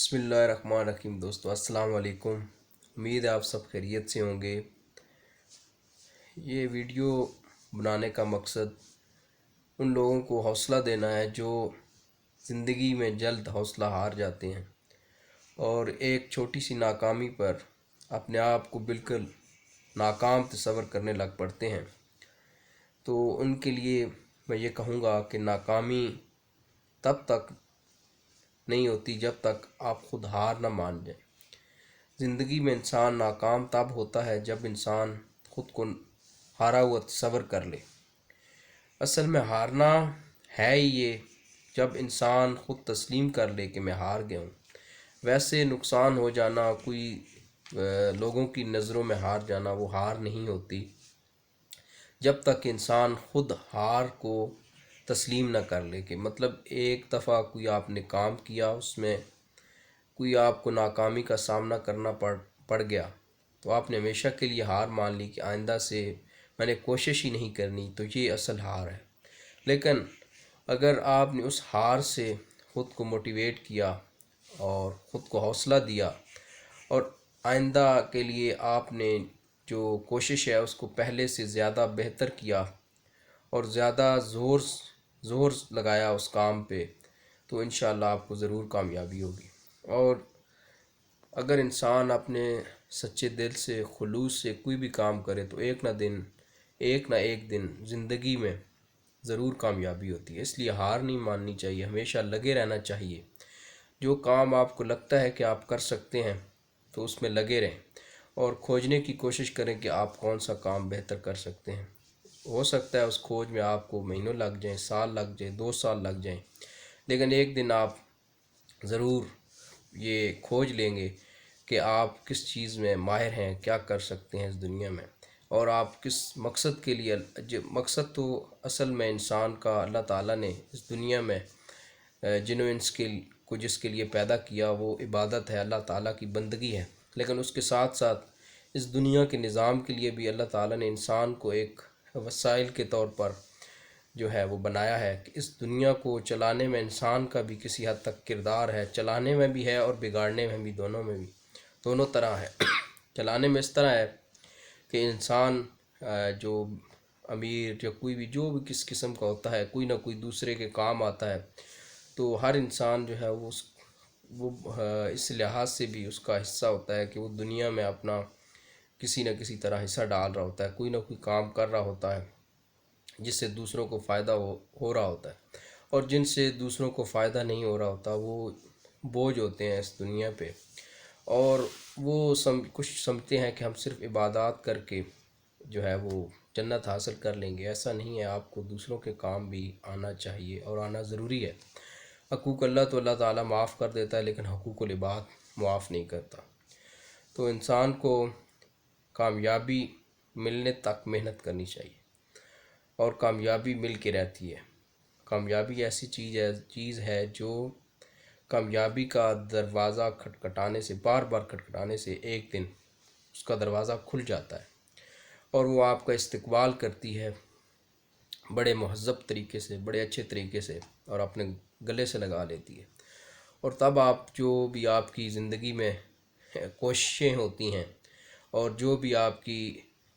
بسم اللہ الرحمن الرحیم دوستو، السلام علیکم۔ امید ہے آپ سب خیریت سے ہوں گے۔ یہ ویڈیو بنانے کا مقصد ان لوگوں کو حوصلہ دینا ہے جو زندگی میں جلد حوصلہ ہار جاتے ہیں اور ایک چھوٹی سی ناکامی پر اپنے آپ کو بالکل ناکام تصور کرنے لگ پڑتے ہیں۔ تو ان کے لیے میں یہ کہوں گا کہ ناکامی تب تک نہیں ہوتی جب تک آپ خود ہار نہ مان جائیں۔ زندگی میں انسان ناکام تب ہوتا ہے جب انسان خود کو ہارا ہوا تصور کر لے۔ اصل میں ہارنا ہے ہی یہ جب انسان خود تسلیم کر لے کہ میں ہار گیا ہوں۔ ویسے نقصان ہو جانا، کوئی لوگوں کی نظروں میں ہار جانا، وہ ہار نہیں ہوتی جب تک انسان خود ہار کو تسلیم نہ کر لے۔ کہ مطلب ایک دفعہ کوئی آپ نے کام کیا، اس میں کوئی آپ کو ناکامی کا سامنا کرنا پڑ گیا تو آپ نے ہمیشہ کے لیے ہار مان لی کہ آئندہ سے میں نے کوشش ہی نہیں کرنی، تو یہ اصل ہار ہے۔ لیکن اگر آپ نے اس ہار سے خود کو موٹیویٹ کیا اور خود کو حوصلہ دیا اور آئندہ کے لیے آپ نے جو کوشش ہے اس کو پہلے سے زیادہ بہتر کیا اور زیادہ زور لگایا اس کام پہ، تو انشاءاللہ آپ کو ضرور کامیابی ہوگی۔ اور اگر انسان اپنے سچے دل سے خلوص سے کوئی بھی کام کرے تو ایک نہ ایک دن زندگی میں ضرور کامیابی ہوتی ہے۔ اس لیے ہار نہیں ماننی چاہیے، ہمیشہ لگے رہنا چاہیے۔ جو کام آپ کو لگتا ہے کہ آپ کر سکتے ہیں تو اس میں لگے رہیں اور کھوجنے کی کوشش کریں کہ آپ کون سا کام بہتر کر سکتے ہیں۔ ہو سکتا ہے اس کھوج میں آپ کو مہینوں لگ جائیں، سال لگ جائیں، 2 سال لگ جائیں، لیکن ایک دن آپ ضرور یہ کھوج لیں گے کہ آپ کس چیز میں ماہر ہیں، کیا کر سکتے ہیں اس دنیا میں، اور آپ کس مقصد کے لیے۔ مقصد تو اصل میں انسان کا اللہ تعالیٰ نے اس دنیا میں جس کے لیے پیدا کیا، وہ عبادت ہے، اللہ تعالیٰ کی بندگی ہے۔ لیکن اس کے ساتھ ساتھ اس دنیا کے نظام کے لیے بھی اللہ تعالیٰ نے انسان کو ایک وسائل کے طور پر جو ہے وہ بنایا ہے کہ اس دنیا کو چلانے میں انسان کا بھی کسی حد تک کردار ہے، چلانے میں بھی ہے اور بگاڑنے میں بھی، دونوں طرح ہے۔ چلانے میں اس طرح ہے کہ انسان جو امیر یا کوئی بھی جو بھی کس قسم کا ہوتا ہے، کوئی نہ کوئی دوسرے کے کام آتا ہے، تو ہر انسان جو ہے وہ اس لحاظ سے بھی اس کا حصہ ہوتا ہے کہ وہ دنیا میں اپنا کسی نہ کسی طرح حصہ ڈال رہا ہوتا ہے، کوئی نہ کوئی کام کر رہا ہوتا ہے جس سے دوسروں کو فائدہ ہو رہا ہوتا ہے، اور جن سے دوسروں کو فائدہ نہیں ہو رہا ہوتا وہ بوجھ ہوتے ہیں اس دنیا پہ، اور وہ کچھ سمجھتے ہیں کہ ہم صرف عبادات کر کے جو ہے وہ جنت حاصل کر لیں گے۔ ایسا نہیں ہے، آپ کو دوسروں کے کام بھی آنا چاہیے اور آنا ضروری ہے۔ حقوق اللہ تو اللہ تعالیٰ معاف کر دیتا ہے، لیکن حقوق العباد معاف نہیں کرتا۔ تو انسان کو کامیابی ملنے تک محنت کرنی چاہیے، اور کامیابی مل کے رہتی ہے۔ کامیابی ایسی چیز ہے جو کامیابی کا دروازہ بار بار کھٹکھٹانے سے ایک دن اس کا دروازہ کھل جاتا ہے اور وہ آپ کا استقبال کرتی ہے بڑے مہذب طریقے سے، بڑے اچھے طریقے سے، اور اپنے گلے سے لگا لیتی ہے۔ اور تب آپ جو بھی آپ کی زندگی میں کوششیں ہوتی ہیں اور جو بھی آپ کی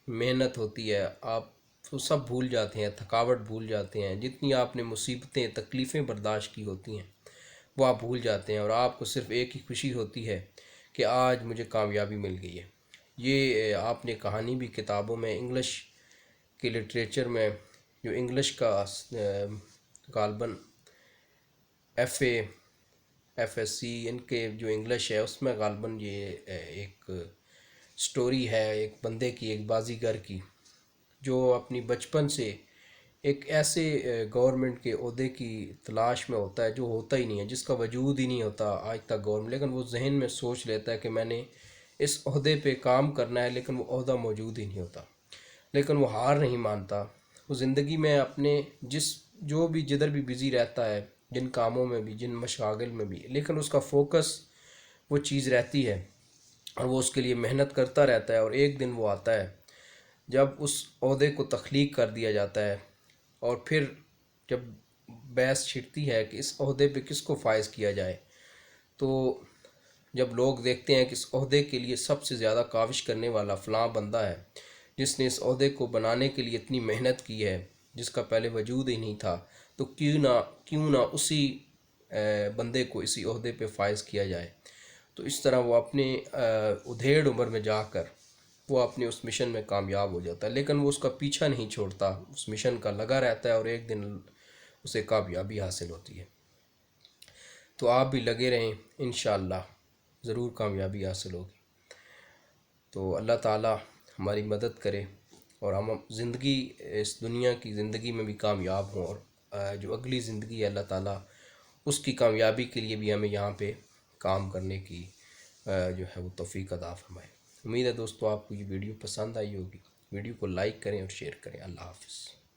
محنت ہوتی ہے، آپ وہ سب بھول جاتے ہیں، تھکاوٹ بھول جاتے ہیں، جتنی آپ نے مصیبتیں تکلیفیں برداشت کی ہوتی ہیں وہ آپ بھول جاتے ہیں، اور آپ کو صرف ایک ہی خوشی ہوتی ہے کہ آج مجھے کامیابی مل گئی ہے۔ یہ آپ نے کہانی بھی کتابوں میں، انگلش کے لٹریچر میں، جو انگلش کا غالباً ایف ایس سی ان کے جو انگلش ہے اس میں غالباً یہ ایک سٹوری ہے ایک بندے کی، ایک بازیگر کی، جو اپنی بچپن سے ایک ایسے گورنمنٹ کے عہدے کی تلاش میں ہوتا ہے جو ہوتا ہی نہیں ہے، جس کا وجود ہی نہیں ہوتا آج تک گورنمنٹ، لیکن وہ ذہن میں سوچ لیتا ہے کہ میں نے اس عہدے پہ کام کرنا ہے، لیکن وہ عہدہ موجود ہی نہیں ہوتا۔ لیکن وہ ہار نہیں مانتا، وہ زندگی میں اپنے جو بھی جدھر بھی بزی رہتا ہے، جن کاموں میں بھی، جن مشاغل میں بھی، لیکن اس کا فوکس وہ چیز رہتی ہے اور وہ اس کے لیے محنت کرتا رہتا ہے، اور ایک دن وہ آتا ہے جب اس عہدے کو تخلیق کر دیا جاتا ہے، اور پھر جب بحث چھڑتی ہے کہ اس عہدے پہ کس کو فائز کیا جائے، تو جب لوگ دیکھتے ہیں کہ اس عہدے کے لیے سب سے زیادہ کاوش کرنے والا فلاں بندہ ہے، جس نے اس عہدے کو بنانے کے لیے اتنی محنت کی ہے جس کا پہلے وجود ہی نہیں تھا، تو کیوں نہ اسی بندے کو اسی عہدے پہ فائز کیا جائے۔ تو اس طرح وہ اپنے ادھیڑ عمر میں جا کر وہ اپنے اس مشن میں کامیاب ہو جاتا ہے، لیکن وہ اس کا پیچھا نہیں چھوڑتا، اس مشن کا لگا رہتا ہے، اور ایک دن اسے کامیابی حاصل ہوتی ہے۔ تو آپ بھی لگے رہیں، انشاءاللہ ضرور کامیابی حاصل ہوگی۔ تو اللہ تعالی ہماری مدد کرے اور ہم زندگی، اس دنیا کی زندگی میں بھی کامیاب ہوں، اور جو اگلی زندگی ہے اللہ تعالی اس کی کامیابی کے لیے بھی ہمیں یہاں پہ کام کرنے کی جو ہے وہ توفیق عطا فرمائے۔ امید ہے دوستو آپ کو یہ ویڈیو پسند آئی ہوگی۔ ویڈیو کو لائک کریں اور شیئر کریں۔ اللہ حافظ۔